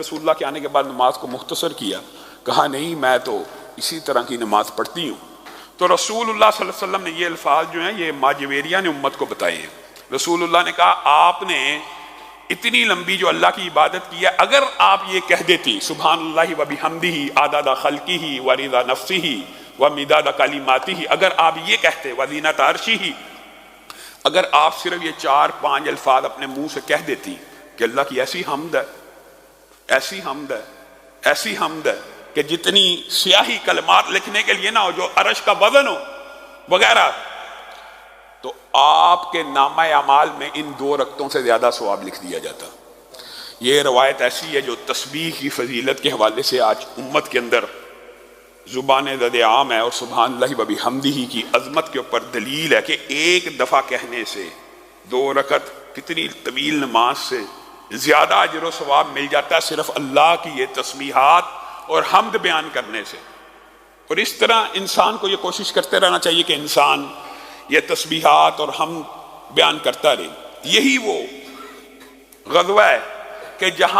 رسول اللہ کے آنے کے بعد نماز کو مختصر کیا، کہا نہیں میں تو اسی طرح کی نماز پڑھتی ہوں۔ تو رسول اللہ صلی اللہ علیہ وسلم نے یہ الفاظ جو ہیں یہ ماجویریہ نے امت کو بتائے ہیں۔ رسول اللہ نے کہا آپ نے اتنی لمبی جو اللہ کی عبادت کی ہے، اگر آپ یہ کہہ دیتی سبحان اللہ و بحمدہ عدد خلقہ و رضا نفسہ و مداد کلماتہ، اگر آپ یہ کہتے وزینۃ عرشہ، اگر آپ صرف یہ 4-5 الفاظ اپنے منہ سے کہہ دیتی کہ اللہ کی ایسی حمد ہے، ایسی حمد ہے، ایسی حمد ہے کہ جتنی سیاہی کلمات لکھنے کے لیے نہ ہو، جو عرش کا وزن ہو وغیرہ، تو آپ کے نامہ اعمال میں ان 2 رکعتوں سے زیادہ ثواب لکھ دیا جاتا۔ یہ روایت ایسی ہے جو تسبیح کی فضیلت کے حوالے سے آج امت کے اندر زبان زد عام ہے، اور سبحان اللہ و بحمدہ کی عظمت کے اوپر دلیل ہے کہ ایک دفعہ کہنے سے 2 رکعت کتنی طویل نماز سے زیادہ اجر و ثواب مل جاتا ہے صرف اللہ کی یہ تسبیحات اور حمد بیان کرنے سے۔ اور اس طرح انسان کو یہ کوشش کرتے رہنا چاہیے کہ انسان یہ تسبیحات اور حمد بیان کرتا رہے۔ یہی وہ غزوہ ہے کہ جہاں